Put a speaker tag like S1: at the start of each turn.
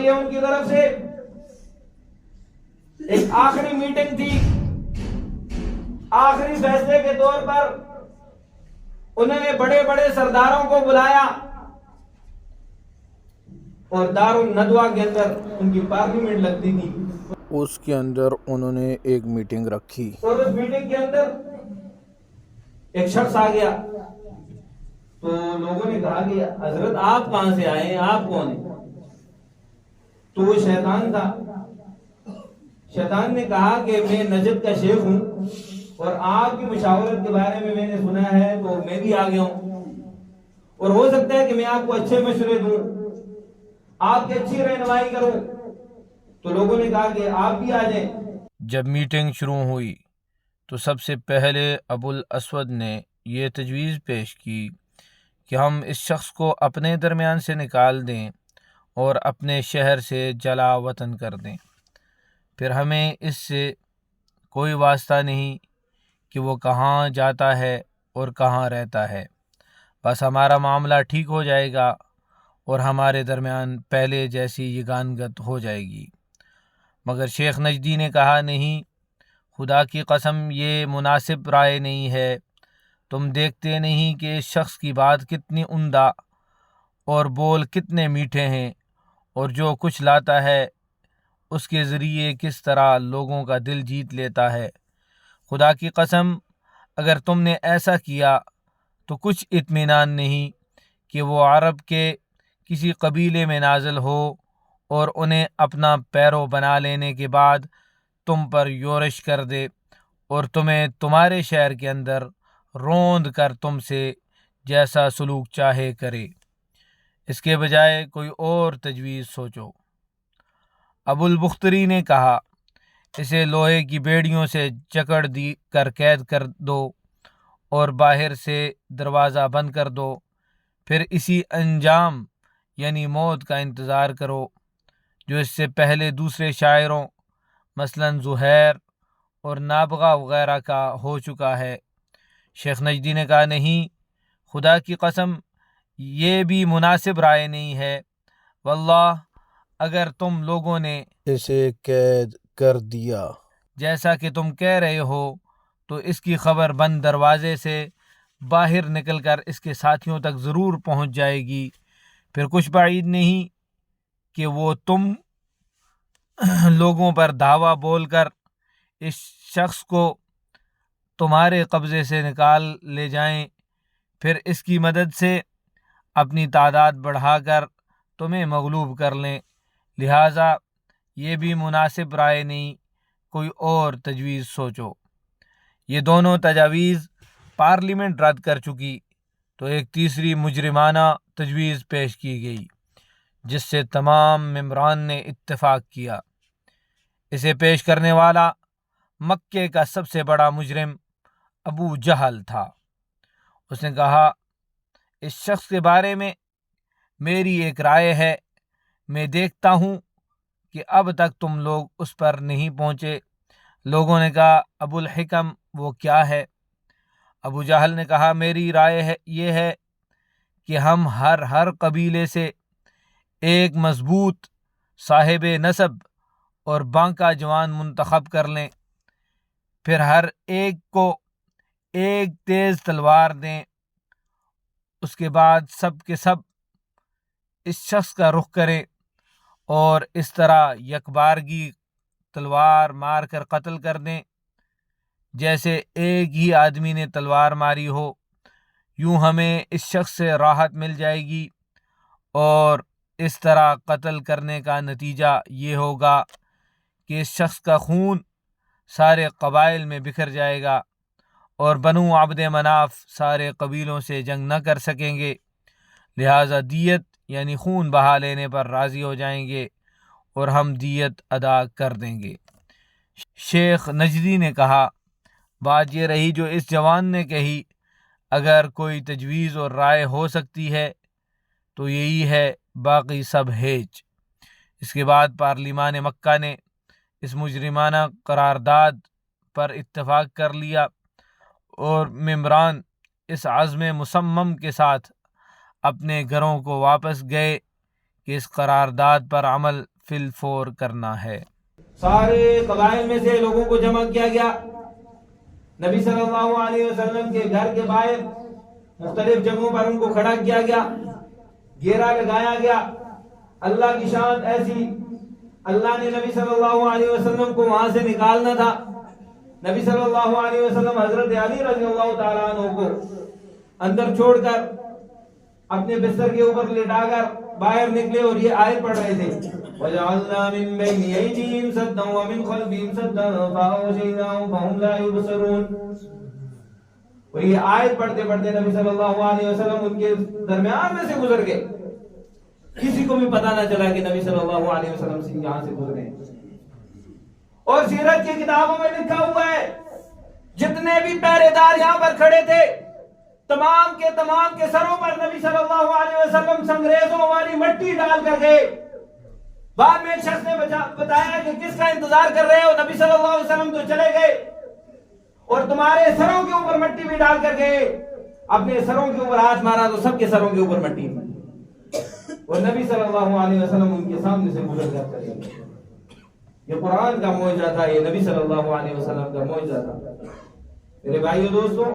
S1: یہ ان کی طرف سے ایک آخری میٹنگ تھی، آخری فیصلے کے طور پر انہوں نے بڑے بڑے سرداروں کو بلایا اور دارالندوہ کے اندر ان کی پارلیمنٹ لگتی تھی،
S2: اس کے اندر انہوں نے ایک میٹنگ رکھی
S1: اور اس میٹنگ کے اندر ایک شخص آ گیا تو لوگوں نے کہا کہ حضرت آپ کہاں سے آئے ہیں، آپ کون ہیں؟ تو وہ شیطان تھا۔ شیطان نے کہا کہ میں نجد کا شیخ ہوں اور آپ کی مشاورت کے بارے میں نے سنا ہے تو میں بھی آ گیا ہوں، اور ہو سکتا ہے کہ میں آپ کو اچھے مشورے دوں، آپ کی اچھی رہنمائی کروں۔ تو لوگوں نے کہا کہ آپ بھی آ جائیں۔
S2: جب میٹنگ شروع ہوئی تو سب سے پہلے ابو الاسود نے یہ تجویز پیش کی کہ ہم اس شخص کو اپنے درمیان سے نکال دیں اور اپنے شہر سے جلا وطن کر دیں، پھر ہمیں اس سے کوئی واسطہ نہیں کہ وہ کہاں جاتا ہے اور کہاں رہتا ہے، بس ہمارا معاملہ ٹھیک ہو جائے گا اور ہمارے درمیان پہلے جیسی یگانگت ہو جائے گی۔ مگر شیخ نجدی نے کہا، نہیں، خدا کی قسم یہ مناسب رائے نہیں ہے، تم دیکھتے نہیں کہ اس شخص کی بات کتنی عمدہ اور بول کتنے میٹھے ہیں، اور جو کچھ لاتا ہے اس کے ذریعے کس طرح لوگوں کا دل جیت لیتا ہے۔ خدا کی قسم اگر تم نے ایسا کیا تو کچھ اطمینان نہیں کہ وہ عرب کے کسی قبیلے میں نازل ہو اور انہیں اپنا پیرو بنا لینے کے بعد تم پر یورش کر دے اور تمہیں تمہارے شہر کے اندر روند کر تم سے جیسا سلوک چاہے کرے۔ اس کے بجائے کوئی اور تجویز سوچو۔ ابو البختری نے کہا، اسے لوہے کی بیڑیوں سے جکڑ دی کر قید کر دو اور باہر سے دروازہ بند کر دو، پھر اسی انجام یعنی موت کا انتظار کرو جو اس سے پہلے دوسرے شاعروں مثلاً زہیر اور نابغہ وغیرہ کا ہو چکا ہے۔ شیخ نجدی نے کہا، نہیں، خدا کی قسم یہ بھی مناسب رائے نہیں ہے، واللہ اگر تم لوگوں نے اسے قید کر دیا جیسا کہ تم کہہ رہے ہو تو اس کی خبر بند دروازے سے باہر نکل کر اس کے ساتھیوں تک ضرور پہنچ جائے گی، پھر کچھ بعید نہیں کہ وہ تم لوگوں پر دعویٰ بول کر اس شخص کو تمہارے قبضے سے نکال لے جائیں، پھر اس کی مدد سے اپنی تعداد بڑھا کر تمہیں مغلوب کر لیں، لہٰذا یہ بھی مناسب رائے نہیں، کوئی اور تجویز سوچو۔ یہ دونوں تجاویز پارلیمنٹ رد کر چکی تو ایک تیسری مجرمانہ تجویز پیش کی گئی جس سے تمام ممبران نے اتفاق کیا۔ اسے پیش کرنے والا مکے کا سب سے بڑا مجرم ابو جہل تھا۔ اس نے کہا، اس شخص کے بارے میں میری ایک رائے ہے، میں دیکھتا ہوں کہ اب تک تم لوگ اس پر نہیں پہنچے۔ لوگوں نے کہا، ابو الحکم وہ کیا ہے؟ ابو جہل نے کہا، میری رائے یہ ہے کہ ہم ہر قبیلے سے ایک مضبوط صاحب نسب اور بانکا جوان منتخب کر لیں، پھر ہر ایک کو ایک تیز تلوار دیں، اس کے بعد سب کے سب اس شخص کا رخ کریں اور اس طرح یکبارگی تلوار مار کر قتل کر دیں جیسے ایک ہی آدمی نے تلوار ماری ہو۔ یوں ہمیں اس شخص سے راحت مل جائے گی اور اس طرح قتل کرنے کا نتیجہ یہ ہوگا کہ اس شخص کا خون سارے قبائل میں بکھر جائے گا اور بنو عبد مناف سارے قبیلوں سے جنگ نہ کر سکیں گے، لہٰذا دیت یعنی خون بہا لینے پر راضی ہو جائیں گے اور ہم دیت ادا کر دیں گے۔ شیخ نجدی نے کہا، بات یہ رہی جو اس جوان نے کہی، اگر کوئی تجویز اور رائے ہو سکتی ہے تو یہی ہے، باقی سب ہیچ۔ اس کے بعد پارلیمان مکہ نے اس مجرمانہ قرارداد پر اتفاق کر لیا اور ممبران اس عزم مصمم کے ساتھ اپنے گھروں کو واپس گئے کہ اس قرارداد پر عمل فی الفور کرنا ہے۔
S1: سارے قبائل میں سے لوگوں کو جمع کیا گیا، نبی صلی اللہ علیہ وسلم کے گھر کے باہر مختلف جگہوں پر ان کو کھڑا کیا گیا، گھیرا لگایا گیا۔ اللہ کی شان ایسی، اللہ نے نبی صلی اللہ علیہ وسلم کو وہاں سے نکالنا تھا۔ نبی صلی اللہ علیہ وسلم حضرت علی رضی اللہ تعالیٰ عنہ کو اندر چھوڑ کر اپنے بستر کے اوپر لٹا کر باہر نکلے اور یہ آیت پڑھ رہے تھے، وَجَعَلْنَا مِن بَيْنِ أَيْدِيهِمْ سَدًّا وَمِنْ خَلْفِهِمْ سَدًّا فَأَغْشَيْنَاهُمْ فَهُمْ لَا يُبْصِرُونَ۔ اور یہ آیت پڑھتے پڑھتے نبی صلی اللہ علیہ وسلم ان کے درمیان میں سے گزر گئے، کسی کو بھی پتہ نہ چلا کہ نبی صلی اللہ علیہ وسلم سے یہاں سے گزرے۔ اور سیرت کی کتابوں میں لکھا ہوا ہے جتنے بھی پہرے دار یہاں پر کھڑے تھے تمام کے سروں پر نبی صلی اللہ علیہ وسلم سنگریزوں والی مٹی ڈال کر گئے۔ بعد میں ایک شخص نے بتایا کہ کس کا انتظار کر رہے ہو، نبی صلی اللہ علیہ وسلم تو چلے گئے اور تمہارے سروں کے اوپر مٹی بھی ڈال کر گئے۔ اپنے سروں کے اوپر ہاتھ مارا تو سب کے سروں کے اوپر مٹی، اور نبی صلی اللہ علیہ وسلم ان کے سامنے سے گزر کر چلے گئے۔ یہ قرآن کا معجزہ تھا، یہ نبی صلی اللہ علیہ وسلم کا معجزہ تھا۔ میرے بھائیو دوستو،